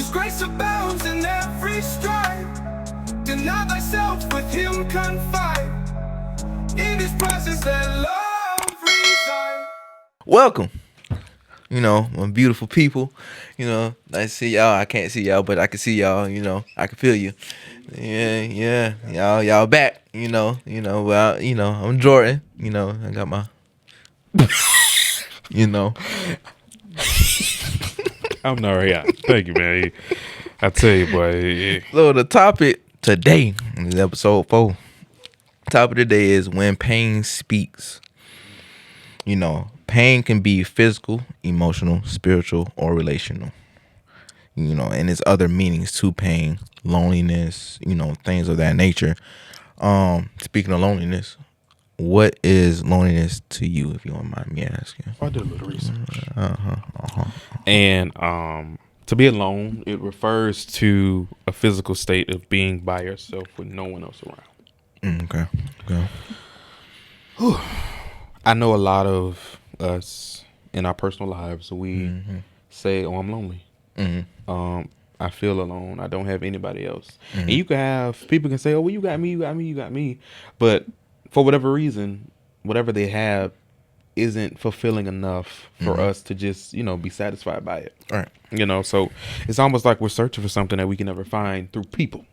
His grace abounds in every strife. Deny thyself, with him confide. In his presence let love reside. Welcome. My beautiful people. I see y'all. I can't see y'all, but I can see y'all. I can feel you. Yeah. Y'all back. Well, I'm Jordan. I got my. I'm not right. Thank you, man. I tell you, boy. So the topic today is episode 4. Topic today is when pain speaks. Pain can be physical, emotional, spiritual, or relational. And there's other meanings to pain, loneliness, things of that nature. Speaking of loneliness, what is loneliness to you, if you don't mind me asking? I did a little research. And to be alone, it refers to a physical state of being by yourself with no one else around. Okay. I know a lot of us in our personal lives, we say, "Oh, I'm lonely. I feel alone. I don't have anybody else." And you can have people can say, "Oh, well, you got me," but for whatever reason, whatever they have isn't fulfilling enough for us to just be satisfied by it. All right. So it's almost like we're searching for something that we can never find through people.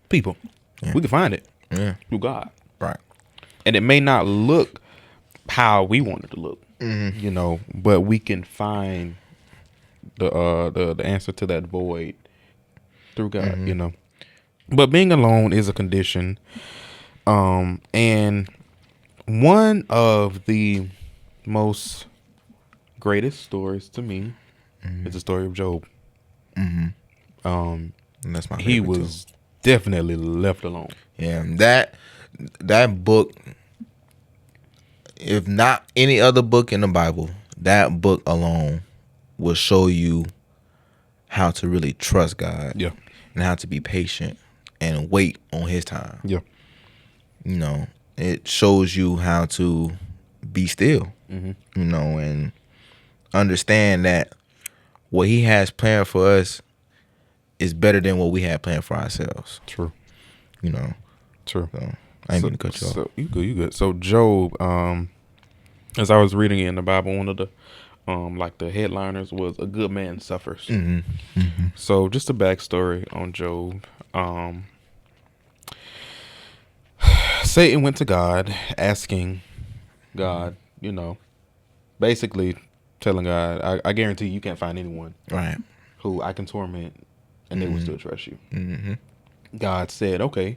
People, we can find it through God, Right. and it may not look how we want it to look, but we can find the answer to that void through God, But being alone is a condition, and one of the most greatest stories to me is the story of Job. And that's my favorite He was definitely left alone. Yeah, that book, if not any other book in the Bible, that book alone will show you how to really trust God. Yeah. And how to be patient and wait on his time. Yeah. It shows you how to be still, and understand that what he has planned for us is better than what we had planned for ourselves. True. So, True. I ain't mean to cut you off. So you good. So Job, as I was reading it in the Bible, one of the like the headliners was "A good man suffers." So just a backstory on Job. Satan went to God asking God, basically telling God, I guarantee you can't find anyone Right. who I can torment and they will still trust you. God said, okay,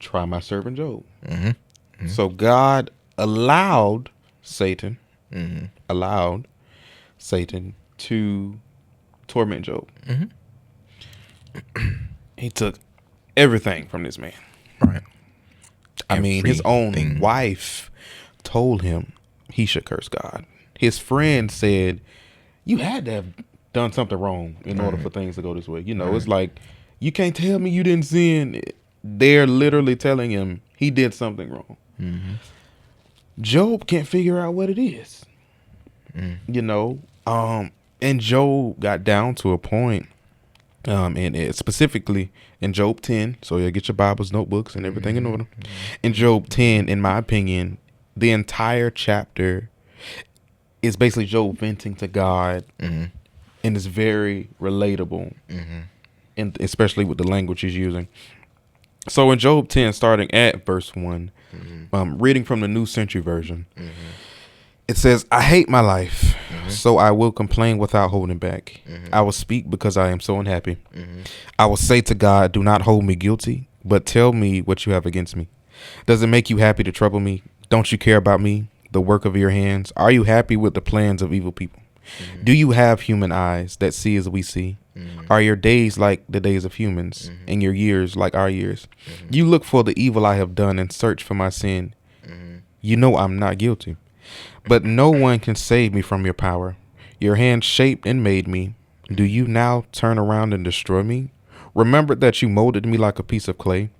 try my servant Job. So God allowed Satan to torment Job. He took everything from this man. Right. I mean, his own Everything. wife told him he should curse God. His friend said, you had to have done something wrong in order for things to go this way. It's like, you can't tell me you didn't sin. They're literally telling him he did something wrong. Job can't figure out what it is. And Job got down to a point, and it specifically in Job 10, so you get your Bibles, notebooks, and everything in order. In Job 10, in my opinion, the entire chapter is basically Job venting to God, and it's very relatable, and especially with the language he's using. So in Job 10, starting at verse 1, reading from the New Century Version, it says, I hate my life, so I will complain without holding back. I will speak because I am so unhappy. I will say to God, do not hold me guilty, but tell me what you have against me. Does it make you happy to trouble me? Don't you care about me, the work of your hands? Are you happy with the plans of evil people? Do you have human eyes that see as we see? Are your days like the days of humans, and your years like our years? You look for the evil I have done and search for my sin. You know I'm not guilty. But no one can save me from your power. Your hand shaped and made me. Do you now turn around and destroy me? Remember that you molded me like a piece of clay.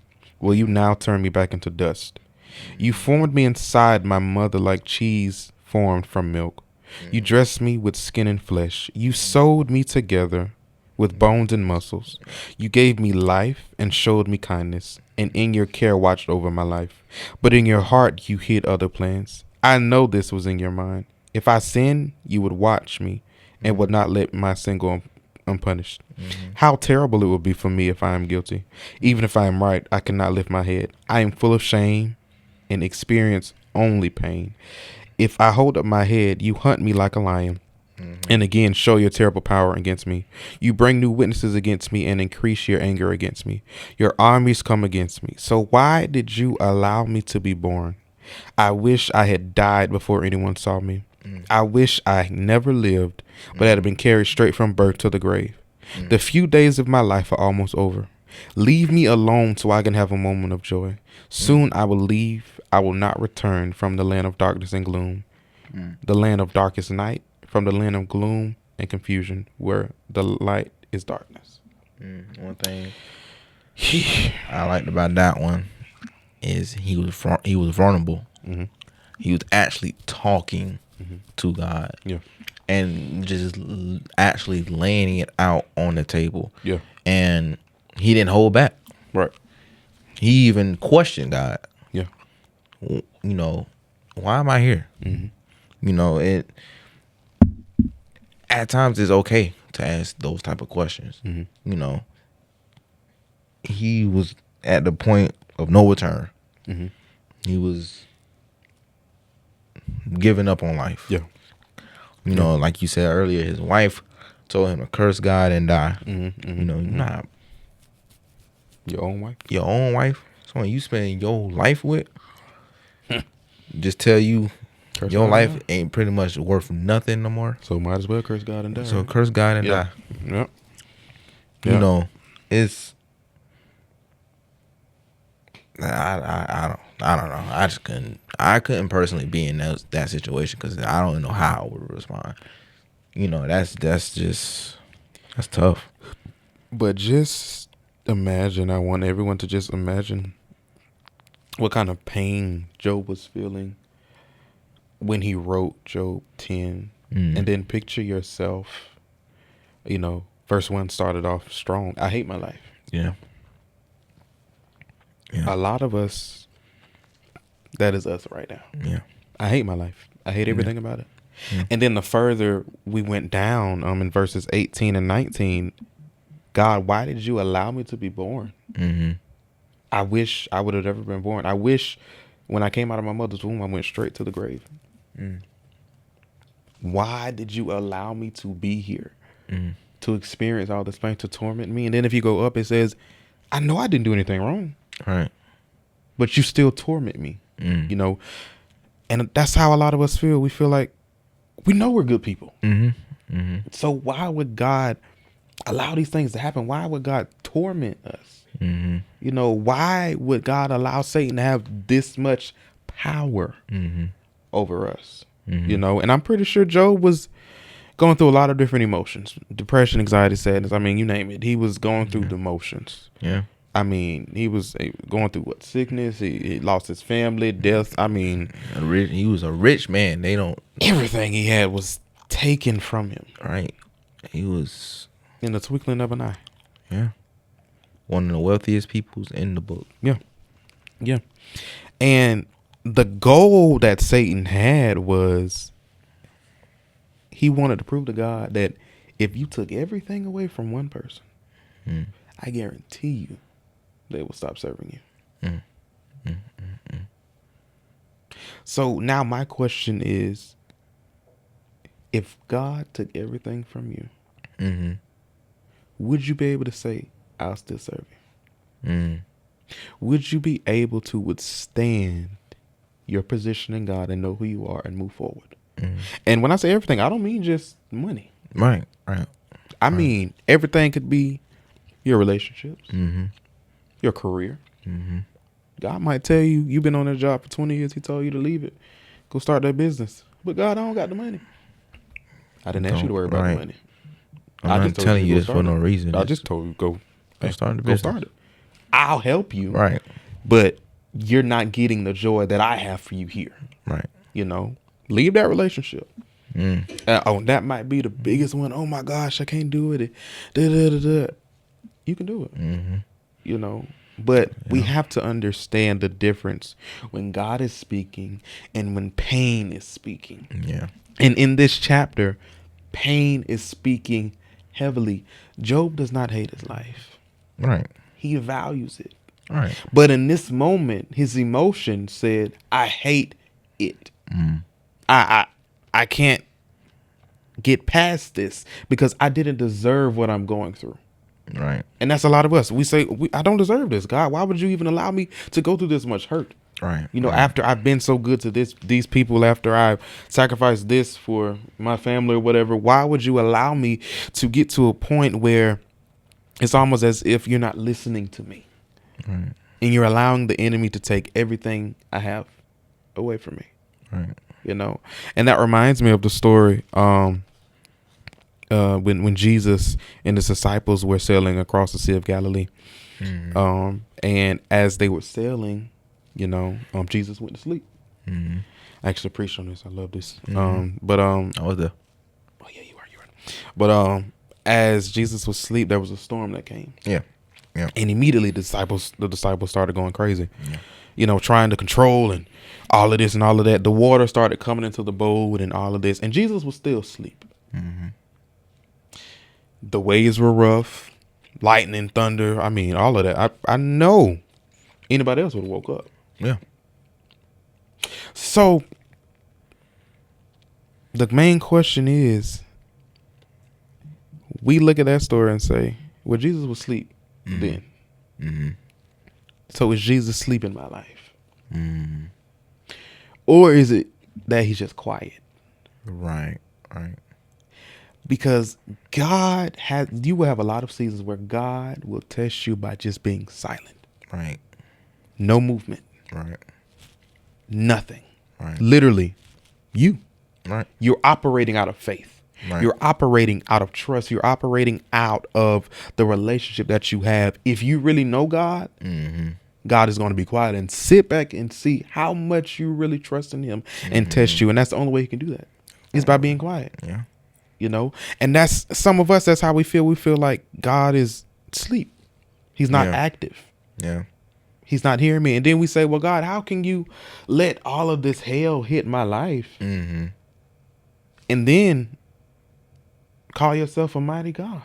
Will you now turn me back into dust? You formed me inside my mother like cheese formed from milk. You dressed me with skin and flesh. You sewed me together with bones and muscles. You gave me life and showed me kindness, and in your care watched over my life. But in your heart you hid other plans. I know this was in your mind. If I sinned, you would watch me and would not let my sin go unpunished. How terrible it would be for me if I am guilty. Even if I am right, I cannot lift my head. I am full of shame and experience only pain. If I hold up my head, you hunt me like a lion. And again, show your terrible power against me. You bring new witnesses against me and increase your anger against me. Your armies come against me. So why did you allow me to be born? I wish I had died before anyone saw me. I wish I never lived, but had been carried straight from birth to the grave. The few days of my life are almost over. Leave me alone so I can have a moment of joy. Soon I will leave. I will not return from the land of darkness and gloom, the land of darkest night, from the land of gloom and confusion, where the light is darkness. One thing I liked about that one is he was vulnerable. He was actually talking to God. Yeah. And just actually laying it out on the table. Yeah. And he didn't hold back. Right. He even questioned God. Yeah. You know, why am I here? You know, it at times it's okay to ask those type of questions. You know, he was at the point of no return. He was giving up on life. Yeah. You know, like you said earlier, his wife told him to curse God and die. You know, you're not Your own wife? your own wife, someone you spend your life with, just tell you Curse your God life and die. ain't pretty much worth nothing no more. So might as well curse God and die. So right? curse God and Yeah. die. Yep. You Yeah. know, it's I don't know. I couldn't personally be in that situation because I don't know how I would respond. You know, that's tough. But just imagine, I want everyone to just imagine what kind of pain Job was feeling when he wrote Job 10. And then picture yourself, you know, verse 1 started off strong. I hate my life. Yeah. A lot of us, that is us right now. Yeah. I hate my life. I hate everything about it. And then the further we went down, in verses 18 and 19, God, why did you allow me to be born? I wish I would have never been born. I wish when I came out of my mother's womb, I went straight to the grave. Why did you allow me to be here? To experience all this pain, to torment me? And then if you go up, it says, I know I didn't do anything wrong. Right. But you still torment me, you know? And that's how a lot of us feel. We feel like we know we're good people. So why would God allow these things to happen? Why would God torment us? You know, why would God allow Satan to have this much power over us? You know, and I'm pretty sure Job was going through a lot of different emotions. Depression, anxiety, sadness. I mean, you name it. He was going through the motions. Yeah. I mean, he was going through sickness. He lost his family, death. I mean, He was a rich man. They don't. everything he had was taken from him Right. He was. in the twinkling of an eye. Yeah. One of the wealthiest peoples in the book. Yeah. Yeah. And the goal that Satan had was he wanted to prove to God that if you took everything away from one person, I guarantee you they will stop serving you. So now my question is, if God took everything from you, would you be able to say, I'll still serve you? Would you be able to withstand your position in God and know who you are and move forward? And when I say everything, I don't mean just money. Right. Right. I mean, everything could be your relationships, your career. God might tell you, you've been on that job for 20 years. He told you to leave it. Go start that business. But God, I don't got the money. I didn't ask you to worry about the money. I'm not telling you this for no reason. I just told you, go start the go business. start it. I'll help you. Right. But you're not getting the joy that I have for you here. Right. You know, leave that relationship. That might be the biggest one. Oh my gosh, I can't do it. Da, da, da, da. You can do it. You know, but we have to understand the difference when God is speaking and when pain is speaking. Yeah. And in this chapter, pain is speaking heavily. Job does not hate his life. Right. He values it. Right. But in this moment, his emotion said, I hate it. I can't get past this because I didn't deserve what I'm going through. Right. And that's a lot of us. We say, I don't deserve this. God, why would you even allow me to go through this much hurt? Right. You know, right. after I've been so good to these people, after I've sacrificed this for my family or whatever, why would you allow me to get to a point where it's almost as if you're not listening to me? Right. And you're allowing the enemy to take everything I have away from me. Right. You know, and that reminds me of the story when Jesus and his disciples were sailing across the Sea of Galilee. And as they were sailing, you know, Jesus went to sleep. I actually preached on this. I love this. I was there. Oh yeah, you were. But as Jesus was asleep, there was a storm that came. Yeah. Yeah. And immediately the disciples started going crazy. Yeah. You know, trying to control and all of this and all of that. The water started coming into the boat and all of this. And Jesus was still asleep. The waves were rough, lightning, thunder. I mean, all of that. I know anybody else would have woke up. Yeah. So the main question is, we look at that story and say, well, Jesus was asleep then. So is Jesus asleep in my life? Or is it that he's just quiet? Right. Right. Because you will have a lot of seasons where God will test you by just being silent. Right. No movement. Right. Nothing. Right. Literally, you. Right. You're operating out of faith. Right. You're operating out of trust. You're operating out of the relationship that you have. If you really know God, God is going to be quiet and sit back and see how much you really trust in him and test you. And that's the only way he can do that is by being quiet. Yeah. You know, and that's some of us. That's how we feel. We feel like God is asleep. He's not active. Yeah. He's not hearing me. And then we say, well, God, how can you let all of this hell hit my life? And then call yourself a mighty God.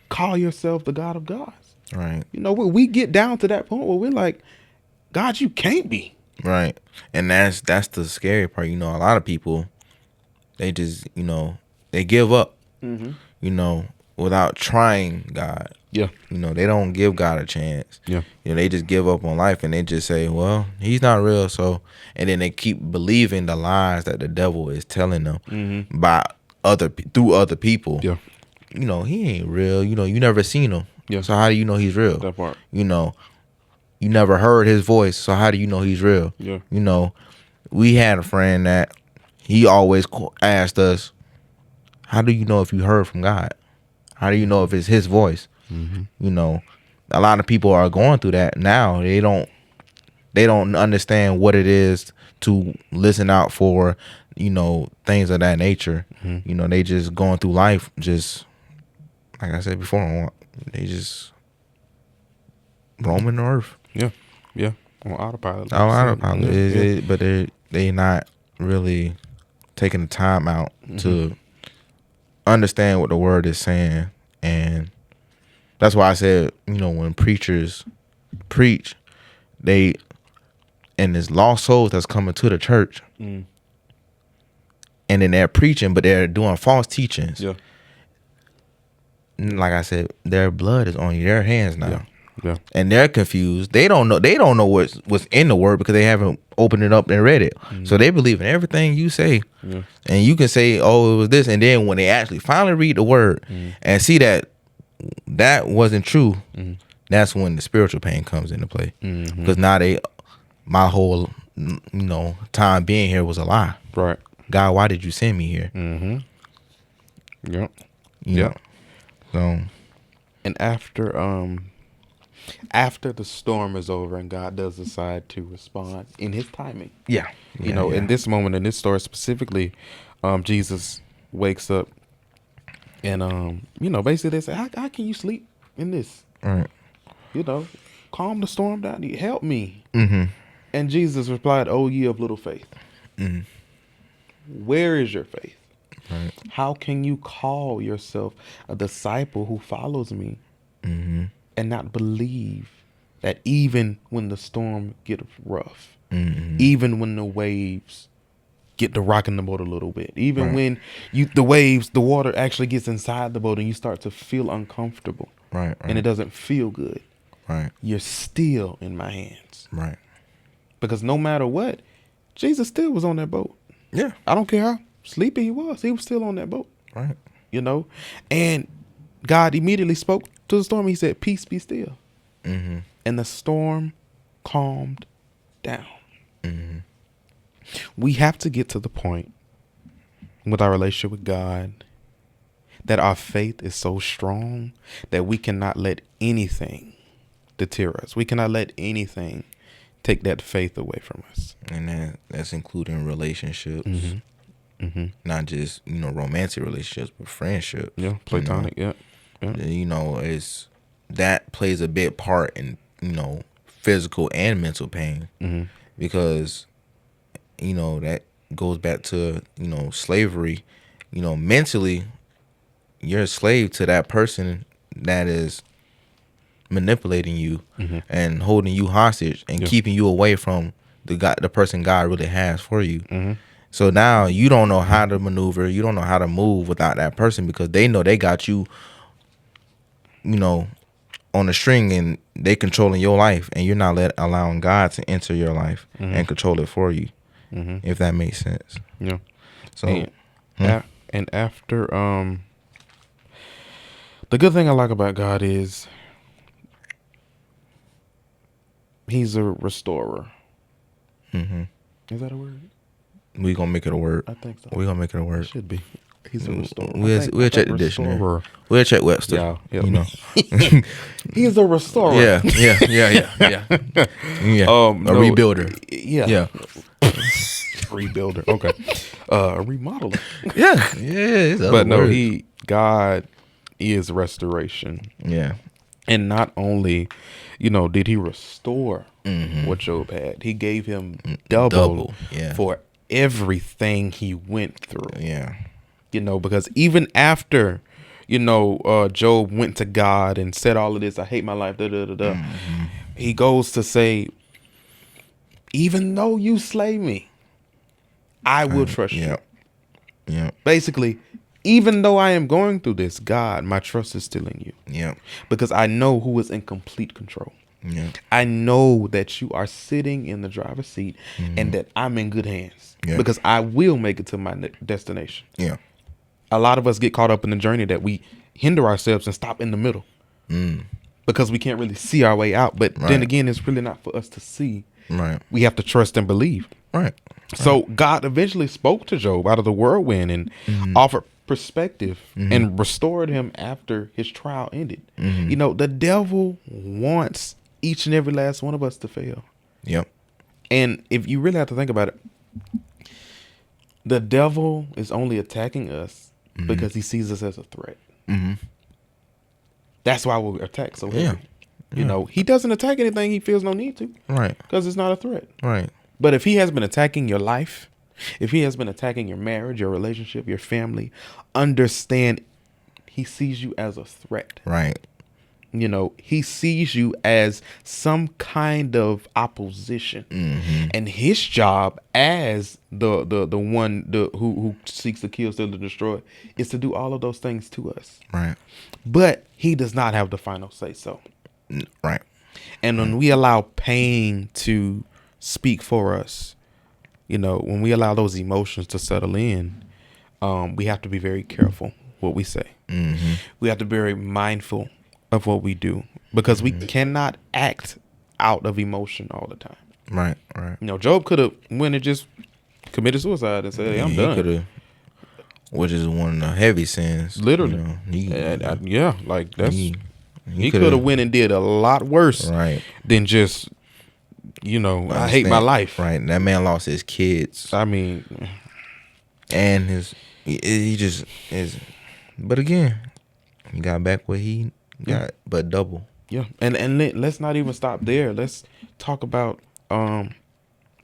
Call yourself the God of gods. Right. You know, we get down to that point where we're like, God, you can't be. Right. And that's the scary part. You know, a lot of people, they just, you know, they give up, you know, without trying God. Yeah. You know, they don't give God a chance. Yeah. You know, they just give up on life and they just say, well, he's not real. So, and then they keep believing the lies that the devil is telling them through other people. Yeah. You know, he ain't real. You know, you never seen him. Yeah. So how do you know he's real? That part. You know, you never heard his voice. So how do you know he's real? Yeah. You know, we had a friend that he always asked us, how do you know if you heard from God? How do you know if it's his voice? You know, a lot of people are going through that now. They don't understand what it is to listen out for, you know, things of that nature. You know, they just going through life, just like I said before, they just roaming the earth. Yeah. Yeah. On autopilot. On autopilot. Yeah. But they not really taking the time out to understand what the word is saying. And that's why I said, you know, when preachers preach, and there's lost souls that's coming to the church, and then they're preaching, but they're doing false teachings. Yeah. Like I said, their blood is on their hands now. Yeah. Yeah. And they're confused. They don't know what's in the word because they haven't opened it up and read it. So they believe in everything you say. Yeah. And you can say, oh, it was this. And then when they actually finally read the word and see that wasn't true, that's when the spiritual pain comes into play. Because now my whole, you know, time being here was a lie. Right. God, why did you send me here? Yep. You know? So, and after the storm is over and God does decide to respond in his timing. Yeah. You know, in this moment, in this story specifically, Jesus wakes up and basically they say, how can you sleep in this? Right. Calm the storm down. Help me. Mm-hmm. And Jesus replied, "O ye of little faith, where is your faith? Right. How can you call yourself a disciple who follows me and not believe that even when the storm gets rough, even when the waves get to rocking the boat a little bit, even when the water actually gets inside the boat and you start to feel uncomfortable, Right. and it doesn't feel good, Right. you're still in my hands." Right. Because no matter what, Jesus still was on that boat. Yeah. I don't care how sleepy he was still on that boat. Right. And God immediately spoke to the storm. He said, "Peace, be still." Mm-hmm. And the storm calmed down. Mm-hmm. We have to get to the point with our relationship with God that our faith is so strong that we cannot let anything deter us. We cannot let anything take that faith away from us. And that's including relationships, not just romantic relationships, but friendships. Yeah, platonic. Yeah. It's that plays a big part in physical and mental pain, because that goes back to slavery. Mentally, you're a slave to that person that is manipulating you and holding you hostage and keeping you away from the person God really has for you. So now you don't know how to maneuver, you don't know how to move without that person, because they know they got you on a string and they controlling your life, and you're not allowing God to enter your life and control it for you. If that makes sense. Yeah. So and after the good thing I like about God is he's a restorer. Is that a word? we gonna make it a word. I think so. We gonna make it a It word. should be. He's a restorer. We'll check the dictionary. Restorer. We'll check Webster. Yeah. He's a restorer. Yeah. Yeah. A No, rebuilder. Yeah. Rebuilder. Okay. A remodeler. Yeah. It's But no, word. God is restoration. Yeah. And not only, did he restore what Job had, he gave him double. Yeah. For everything he went through. Yeah. Because even after, Job went to God and said all of this, I hate my life, he goes to say, even though you slay me, I will trust you. Yeah. Basically, even though I am going through this, God, my trust is still in you. Yeah. Because I know who is in complete control. Yeah. I know that you are sitting in the driver's seat and that I'm in good hands. Yeah. Because I will make it to my destination. Yeah. A lot of us get caught up in the journey that we hinder ourselves and stop in the middle because we can't really see our way out. But then again, it's really not for us to see. Right. We have to trust and believe. Right. So God eventually spoke to Job out of the whirlwind and offered perspective and restored him after his trial ended. The devil wants each and every last one of us to fail. Yep. And if you really have to think about it, the devil is only attacking us because he sees us as a threat. That's why we attack so heavy. He doesn't attack anything he feels no need to. Right. Because it's not a threat. Right. But if he has been attacking your life, if he has been attacking your marriage, your relationship, your family, understand he sees you as a threat. Right. He sees you as some kind of opposition, and his job as the one who seeks to kill, steal, and destroy is to do all of those things to us. Right. But he does not have the final say so. Right. And when we allow pain to speak for us, when we allow those emotions to settle in, we have to be very careful what we say. We have to be very mindful of what we do, because we cannot act out of emotion all the time. Right. Right. Job could have went and just committed suicide and said, hey, I'm done. He could have, which is one of the heavy sins. Literally. Like that's he could have went and did a lot worse. Right. Than just, I hate my life. Right. That man lost his kids. I mean, And he just is. But again, he got back what he got, but double. Yeah, and let's not even stop there. Let's talk about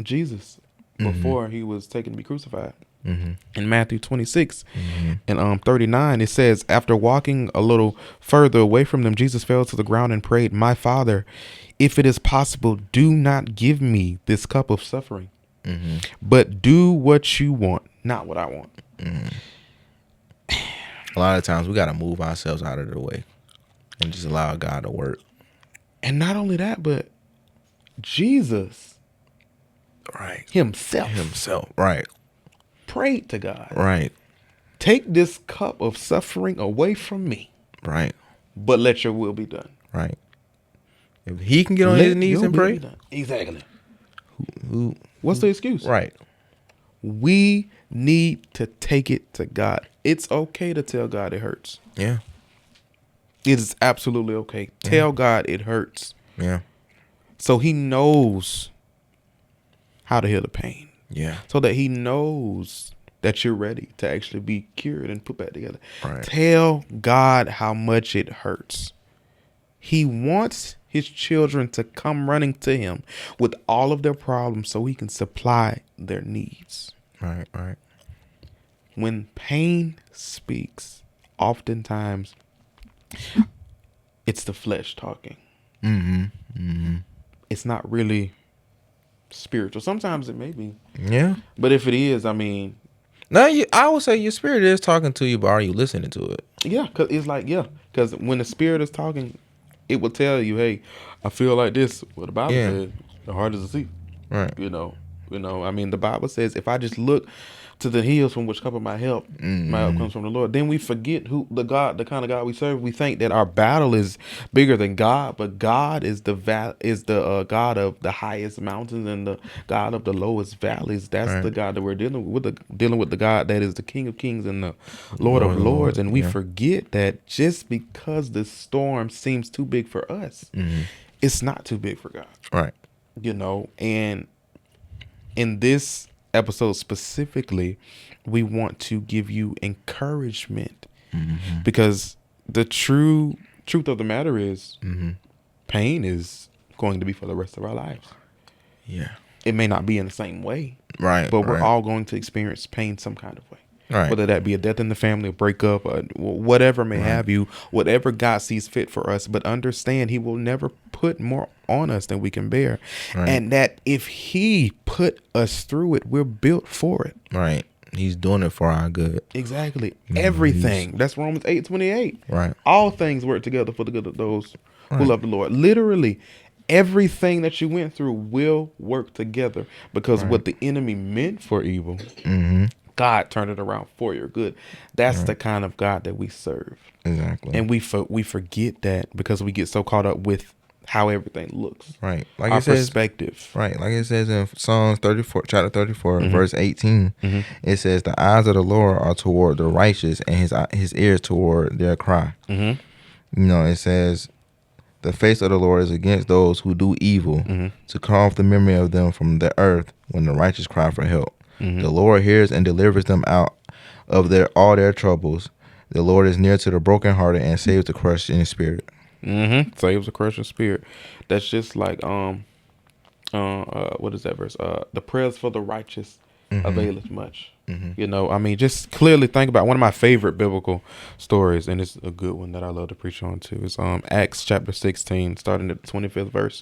Jesus before he was taken to be crucified. In Matthew 26 and 39, it says, after walking a little further away from them, Jesus fell to the ground and prayed, "My Father, if it is possible, do not give me this cup of suffering, but do what you want, not what I want." A lot of times we got to move ourselves out of the way and just allow God to work. And not only that, but Jesus Right. himself Right. prayed to God, Right. "Take this cup of suffering away from me, Right. but let your will be done." Right. If he can get on Let his knees your and will pray, be done. Exactly. who? What's the excuse? Right. We need to take it to God. It's okay to tell God it hurts. Yeah. It is absolutely okay. Tell God it hurts, Yeah. so he knows how to heal the pain, Yeah. so that he knows that you're ready to actually be cured and put back together. Right. Tell God how much it hurts. He wants his children to come running to him with all of their problems so he can supply their needs. Right. Right. When pain speaks, oftentimes it's the flesh talking. It's not really spiritual. Sometimes it may be. Yeah. But if it is, I mean, No, I would say your spirit is talking to you, but are you listening to it? yeah, because it's like, yeah, because when the spirit is talking, it will tell you, "Hey, I feel like this." Well, the Bible Yeah. says the heart is deceitful. Right. You know. I mean, the Bible says, if I just look to the hills from which cometh my help comes from the Lord. Then we forget who the kind of God we serve. We think that our battle is bigger than God, but God is the God of the highest mountains and the God of the lowest valleys. That's Right. the God that we're dealing with. Dealing with the God that is the King of Kings and the Lord of Lords. And we forget that just because the storm seems too big for us, it's not too big for God. Right. And in this episode specifically, we want to give you encouragement, because the truth of the matter is, pain is going to be for the rest of our lives. Yeah. It may not be in the same way, Right. but we're right. all going to experience pain some kind of way. Right. Whether that be a death in the family, a breakup, or whatever may have you, whatever God sees fit for us. But understand, he will never put more on us than we can bear. Right. And that if he put us through it, we're built for it. Right. He's doing it for our good. Exactly. Everything. That's Romans 8:28. Right. All things work together for the good of those who love the Lord. Literally, everything that you went through will work together, because what the enemy meant for evil, God turned it around for your good. That's the kind of God that we serve. Exactly. And we forget that because we get so caught up with how everything looks. Right. Like Our it says, perspective. right. Like it says in Psalms 34, chapter 34, verse 18, it says, "The eyes of the Lord are toward the righteous, and his ears toward their cry." It says, "The face of the Lord is against those who do evil, to cut off the memory of them from the earth when the righteous cry for help. The Lord hears and delivers them out of all their troubles. The Lord is near to the brokenhearted and saves the crushed in spirit." Saves the crushed spirit. That's just like what is that verse? The prayers for the righteous availeth much. I mean, just clearly think about one of my favorite biblical stories, and it's a good one that I love to preach on too. It's Acts chapter 16, starting at the 25th verse.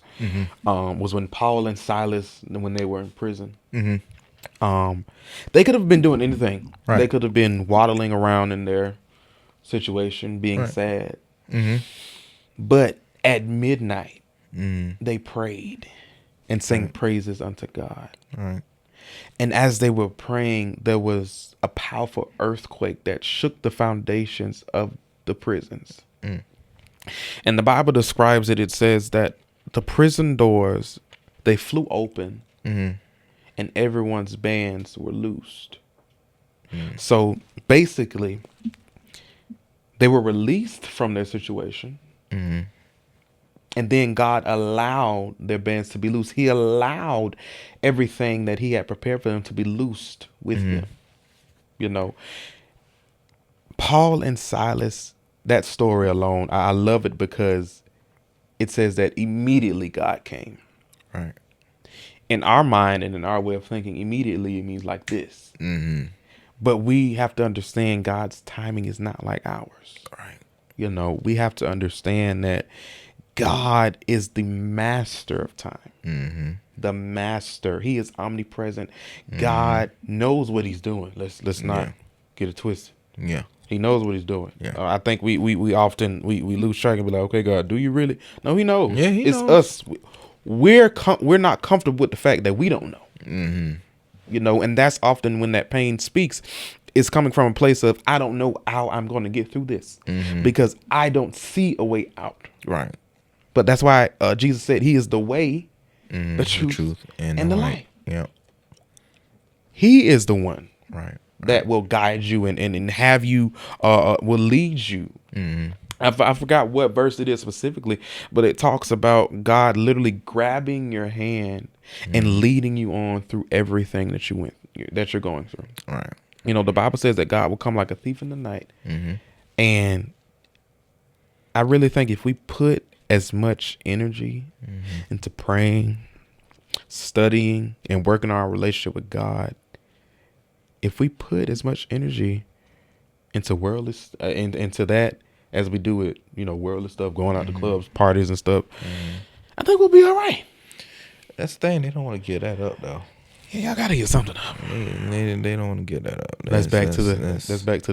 Was when Paul and Silas, when they were in prison. They could have been doing anything. Right. They could have been waddling around in their situation, being sad. But at midnight, they prayed and sang praises unto God. Right. And as they were praying, there was a powerful earthquake that shook the foundations of the prisons. And the Bible describes it. It says that the prison doors, they flew open, and everyone's bands were loosed. So basically, they were released from their situation. And then God allowed their bands to be loose. He allowed everything that he had prepared for them to be loosed with them. You know, Paul and Silas, that story alone, I love it because it says that immediately God came. Right. In our mind and in our way of thinking, immediately it means like this. Mm-hmm. But we have to understand God's timing is not like ours. Right. You know, we have to understand that God is the master of time. Mm-hmm. The master. He is omnipresent. God knows what he's doing. Let's not get it twisted. Yeah. He knows what he's doing. Yeah. I think we often we lose track and be like, okay, God, do you really? No, he knows. Yeah, he it's knows. us. We're not comfortable with the fact that we don't know. Mm-hmm. You know, and that's often when that pain speaks. It's coming from a place of, I don't know how I'm going to get through this because I don't see a way out. Right. But that's why Jesus said he is the way, the truth, and the light. Yeah. He is the one Right. that will guide you and have you, will lead you. I forgot what verse it is specifically, but it talks about God literally grabbing your hand and leading you on through everything that you're going through. Right. You know, the Bible says that God will come like a thief in the night. And I really think if we put as much energy into praying, studying, and working on our relationship with God, if we put as much energy into worldly, into that as we do it, you know, worldly stuff, going out to clubs, parties and stuff, I think we'll be all right. That's the thing. They don't want to get that up though. Yeah, I gotta get something up. They don't want to get that up. That's back to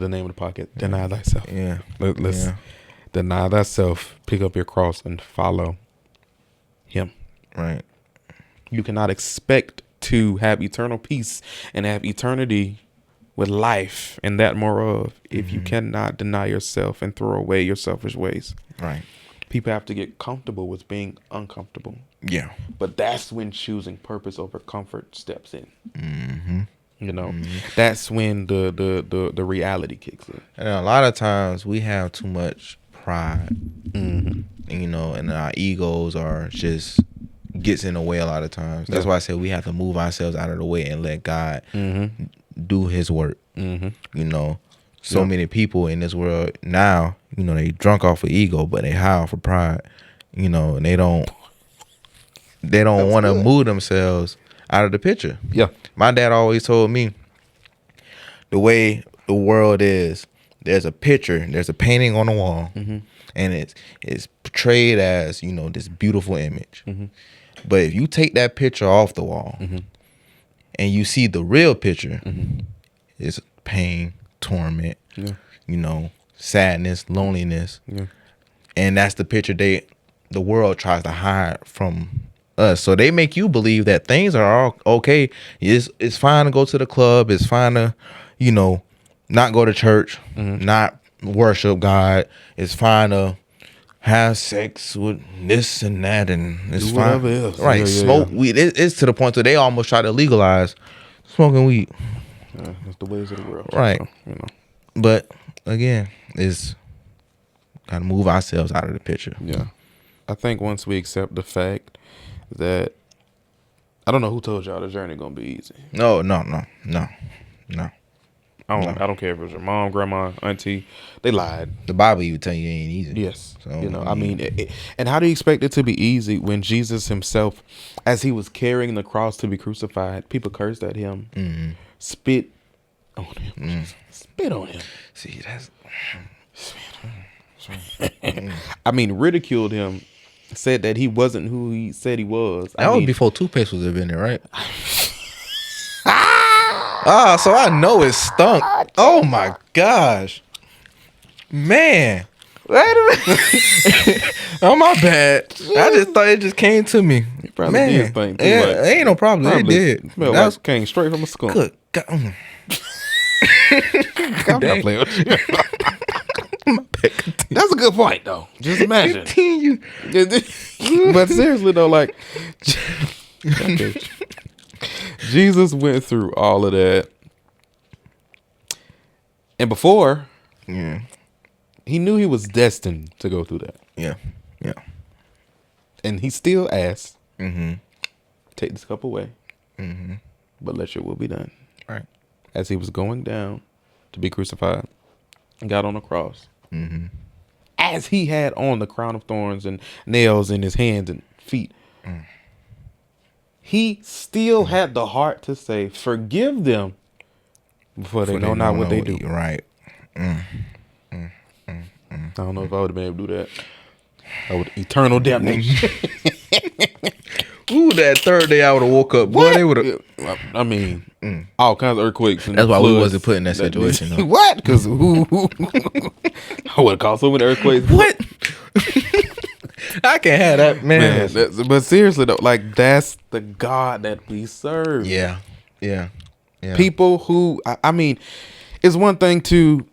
the name of the pocket. Deny thyself. Yeah. Let's deny thyself, pick up your cross, and follow him. Right. You cannot expect to have eternal peace and have eternity with life and that more of if you cannot deny yourself and throw away your selfish ways. Right. People have to get comfortable with being uncomfortable. Yeah. But that's when choosing purpose over comfort steps in. You know, that's when the reality kicks in. And a lot of times we have too much pride, you know, and our egos are just gets in the way a lot of times. That's why I said we have to move ourselves out of the way and let God do his work. You know, so many people in this world now, you know, they drunk off of ego, but they high off of pride, you know, and they don't want to move themselves out of the picture. Yeah. My dad always told me the way the world is, there's a picture, there's a painting on the wall, and it's portrayed as, you know, this beautiful image. But if you take that picture off the wall and you see the real picture, it's pain, torment, you know, sadness, loneliness. And that's the picture the world tries to hide from us. So they make you believe that things are all okay. It's fine to go to the club. It's fine to, you know, not go to church, not worship God. It's fine to have sex with this and that, and it's do fine. whatever else. Right, smoke weed. It's to the point where they almost try to legalize smoking weed. That's the ways of the world. Right. So, you know. But again, it's gotta move ourselves out of the picture. Yeah. I think once we accept the fact that, I don't know who told y'all the journey gonna be easy. No. I don't care if it was your mom, grandma, auntie. They lied. The Bible even tell you it ain't easy. Yes. So, you know, I mean, and how do you expect it to be easy when Jesus himself, as he was carrying the cross to be crucified, people cursed at him, spit on him, spit on him. See, that's I mean, ridiculed him, said that he wasn't who he said he was. that was before toothpaste was in there, right? So I know it stunk. Oh my gosh, man! Wait a minute. Oh my bad. I just thought it just came to me. It probably did stink too yeah, much. ain't no problem. It did. Smelled That was like came straight from a skunk. good. I'm not playing with you. That's a good point, though. Just imagine. Continue. But seriously, though, like, Jesus went through all of that. And before, he knew he was destined to go through that. Yeah. And he still asked, take this cup away, but let your will be done. Right. As he was going down to be crucified and got on the cross. Mm-hmm. As he had on the crown of thorns and nails in his hands and feet, he still had the heart to say, "Forgive them, for they know not what they do." Right. I don't know if I would have been able to do that. I would eternal damnation. Ooh, that third day I would have woke up. Boy, they would have. I mean, all kinds of earthquakes. And That's why we floods. wasn't put in that situation. though. What? Because I would have caused so many earthquakes. What? I can't have that, man. But seriously though, like that's the God that we serve. Yeah. People who I mean, it's one thing to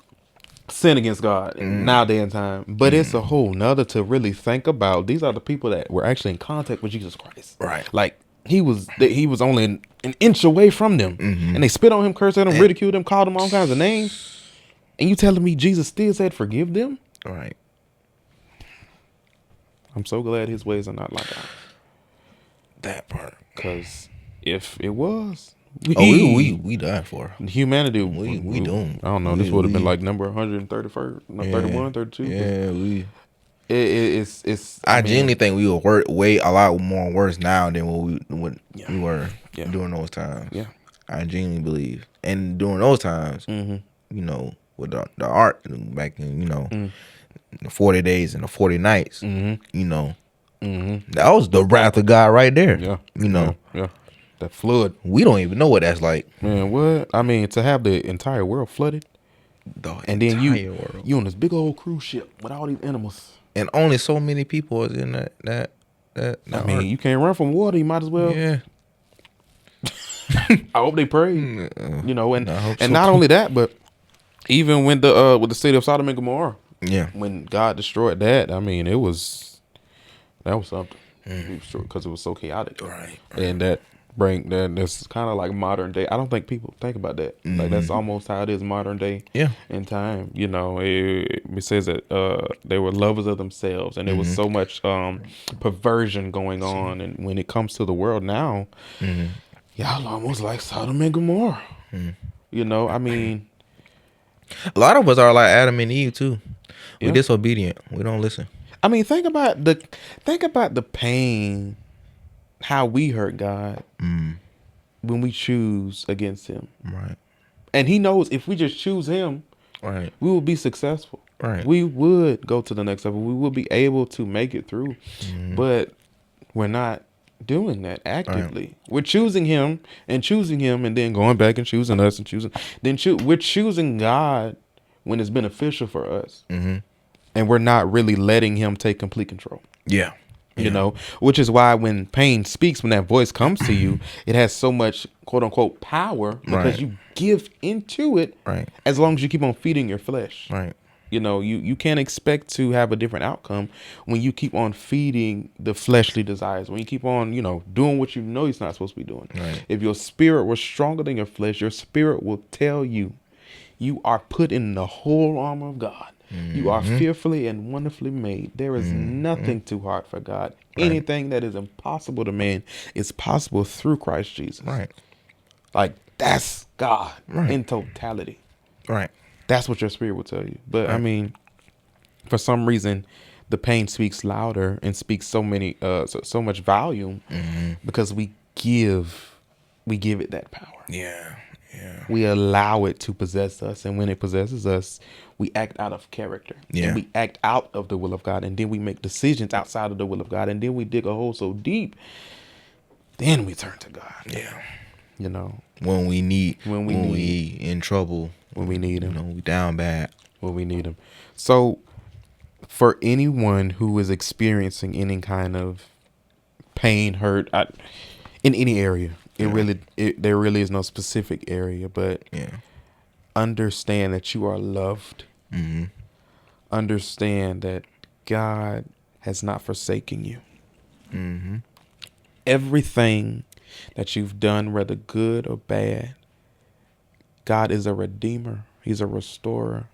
sin against God nowadays in time, but it's a whole nother to really think about. These are the people that were actually in contact with Jesus Christ. Right. Like he was only an inch away from them, and they spit on him, cursed at him, ridiculed him, called him all kinds of names. And you telling me Jesus still said, "Forgive them"? Right. I'm so glad his ways are not like ours. That part. Because if it was, we died for. humanity, We doomed. I don't know. This would have been like number 131st, 31, 32. Yeah, It's. I genuinely think we were way a lot more worse now than what we were during those times. Yeah. I genuinely believe. And during those times, you know, with the art back in, you know, the 40 days and the 40 nights, you know, that was the wrath of God right there. Yeah. You know, Yeah. That flood. we don't even know what that's like. Man, what? I mean, to have the entire world flooded, and then world. you on this big old cruise ship with all these animals. And only so many people is in that I mean, you can't run from water. You might as well. Yeah. I hope they prayed. You know, and I hope and so, not too. only that, but even when the with the city of Sodom and Gomorrah, Yeah. when God destroyed that, I mean, that was something because it was so chaotic, Right. And that's kind of like modern day. I don't think people think about that. Like that's almost how it is modern day. Yeah. In time, you know, it says that they were lovers of themselves, and there was so much perversion going on. And when it comes to the world now, y'all almost like Sodom and Gomorrah. You know, I mean, A lot of us are like Adam and Eve too. Yeah. We're disobedient. We don't listen. I mean, think about the pain, how we hurt God when we choose against Him, Right. and He knows if we just choose Him, Right. we will be successful. Right. We would go to the next level. We would be able to make it through, but we're not doing that actively. We're choosing Him, and then going back and choosing us and choosing. We're choosing God when it's beneficial for us, and we're not really letting Him take complete control. Yeah. You know, which is why when pain speaks, when that voice comes to you, it has so much quote unquote power because Right. you give into it. Right. As long as you keep on feeding your flesh. Right. You know, you can't expect to have a different outcome when you keep on feeding the fleshly desires, when you keep on, you know, doing what you know you're not supposed to be doing. Right. If your spirit was stronger than your flesh, your spirit will tell you, you are put in the whole armor of God. You are fearfully and wonderfully made. There is nothing too hard for God. Anything that is impossible to man is possible through Christ Jesus. Right. Like, that's God Right. in totality. Right. That's what your spirit will tell you. But I mean, for some reason, the pain speaks louder and speaks so much volume because we give it that power. Yeah. Yeah. We allow it to possess us, and when it possesses us, we act out of character. Yeah. And we act out of the will of God, and then we make decisions outside of the will of God, and then we dig a hole so deep, then we turn to God. Yeah. You know, When we in trouble, when we need Him. you know, we down bad. When we need Him. So, for anyone who is experiencing any kind of pain, hurt, in any area, there really is no specific area, but understand that you are loved. Understand that God has not forsaken you. Everything that you've done, whether good or bad, God is a redeemer. He's a restorer.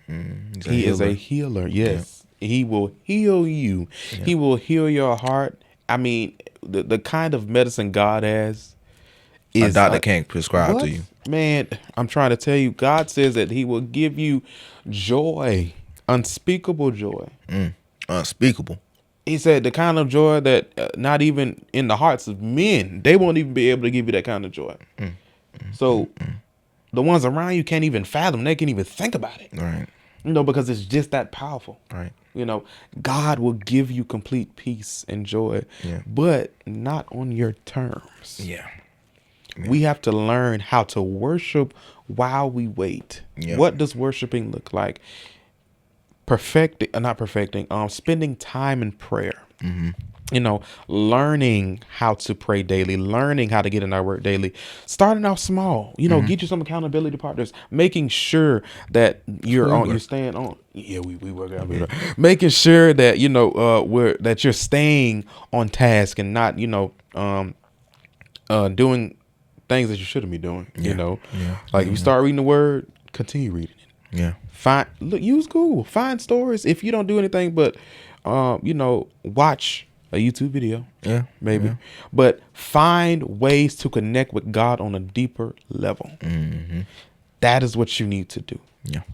He is a healer. Yes. He will heal you. He will heal your heart. I mean, the kind of medicine God has A doctor can't prescribe to you. Man, I'm trying to tell you, God says that he will give you joy, unspeakable joy. Unspeakable. He said the kind of joy that not even in the hearts of men, they won't even be able to give you that kind of joy. So the ones around you can't even fathom. They can't even think about it. Right. Because it's just that powerful. Right. God will give you complete peace and joy, but not on your terms. Yeah. We have to learn how to worship while we wait. Yeah. What does worshiping look like? Spending time in prayer. Learning how to pray daily, learning how to get in our work daily, starting out small, get you some accountability partners, making sure that you're staying on. Yeah, we work out. Making sure that, that you're staying on task and not, doing things that you shouldn't be doing, Like if you start reading the word, continue reading it. Yeah. Use Google, find stories. If you don't do anything but, watch a YouTube video. Yeah. Maybe. Yeah. But find ways to connect with God on a deeper level. That is what you need to do. Yeah.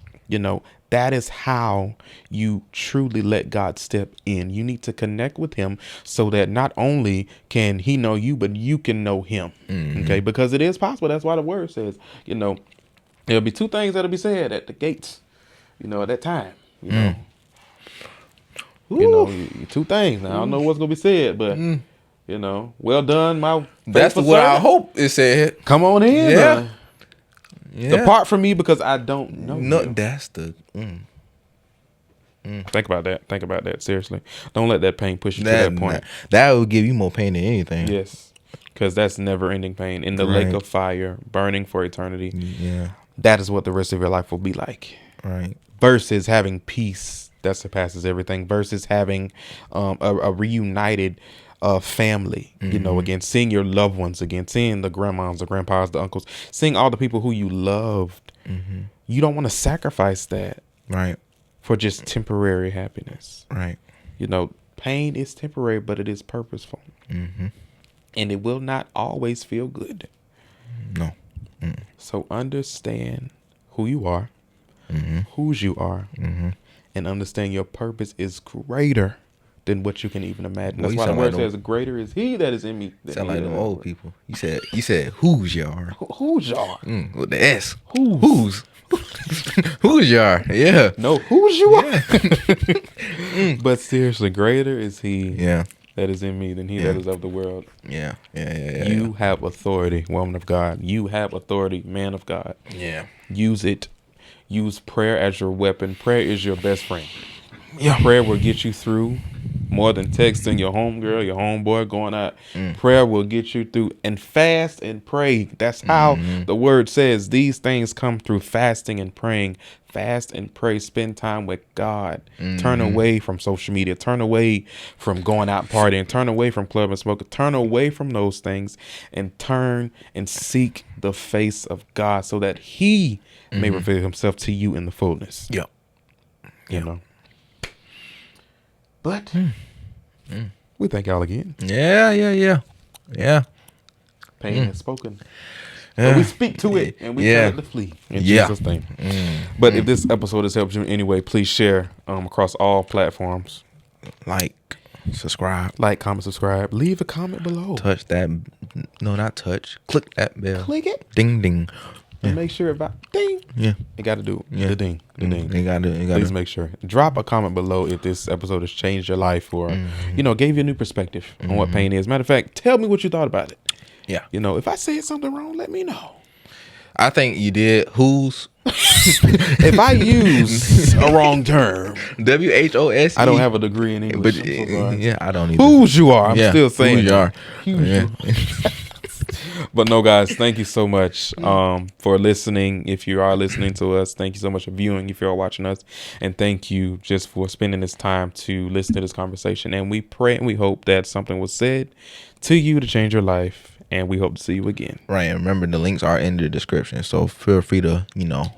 That is how you truly let God step in. You need to connect with him so that not only can he know you, but you can know him. Okay. Because it is possible. That's why the word says, there'll be two things that'll be said at the gates, at that time, two things. Now, I don't know what's going to be said, but, well done, my That's faithful what I servant. hope it said. Come on in. Yeah. Yeah. Depart from me because I don't know. No, you. that's the. Think about that. Think about that. Seriously. Don't let that pain push you to that point. That will give you more pain than anything. Yes. Because that's never ending pain. In the lake of fire, burning for eternity. Yeah. That is what the rest of your life will be like. Right. Versus having peace that surpasses everything. Versus having a reunited family. Again, seeing your loved ones again. Seeing the grandmas, the grandpas, the uncles. Seeing all the people who you loved. You don't want to sacrifice that. Right. For just temporary happiness. Right. Pain is temporary, but it is purposeful. And it will not always feel good. No. So understand who you are, whose you are, and understand your purpose is greater than what you can even imagine. That's why the word says, greater is he that is in me. Sound like them old people. You said whose you are. Whose you are. With the S. Whose. Whose you are. Yeah. No, whose you are. But seriously, greater is he that is in me than he that is of the world. Yeah. You have authority, woman of God. You have authority, man of God. Yeah. Use it. Use prayer as your weapon. Prayer is your best friend. Prayer will get you through more than texting your homegirl, your homeboy going out. Prayer will get you through. And fast and pray. That's how the word says these things come through fasting and praying. Fast and pray. Spend time with God. Turn away from social media. Turn away from going out partying. Turn away from club and smoking. Turn away from those things and turn and seek the face of God so that he may reveal himself to you in the fullness. Yep. You know. But we thank y'all again. Yeah. Pain has spoken. So we speak to it and we tell it to flee in Jesus' name. But if this episode has helped you in any way, please share across all platforms. Like, subscribe. Like, comment, subscribe. Leave a comment below. Touch that. No, not touch. Click that bell. Click it. Ding, ding. And make sure about ding. Yeah. You got to do the ding. The ding. You got to. Please make sure. Drop a comment below if this episode has changed your life or, gave you a new perspective on what pain is. Matter of fact, tell me what you thought about it. Yeah. If I said something wrong, let me know. I think you did. Whose? If I use a wrong term, WHOS. I don't have a degree in English. But I'm so sorry. I don't either. Whose you are? I'm still saying who you are. Yeah. But no, guys, thank you so much for listening. If you are listening to us, thank you so much for viewing. If you are watching us, and thank you just for spending this time to listen to this conversation. And we pray and we hope that something was said to you to change your life. And we hope to see you again. Right. And remember, the links are in the description. So feel free to,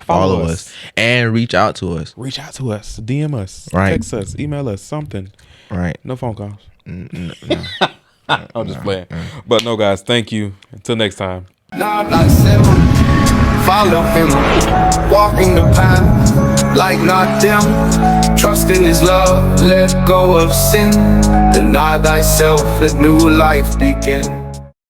follow us and reach out to us. Reach out to us. DM us. Right. Text us. Email us. Something. Right. No phone calls. No. I'm just playing. But no, guys, thank you. Until next time. Not thyself, follow him, walking the path like not them. Trust in his love, let go of sin. Deny thyself, let new life begin.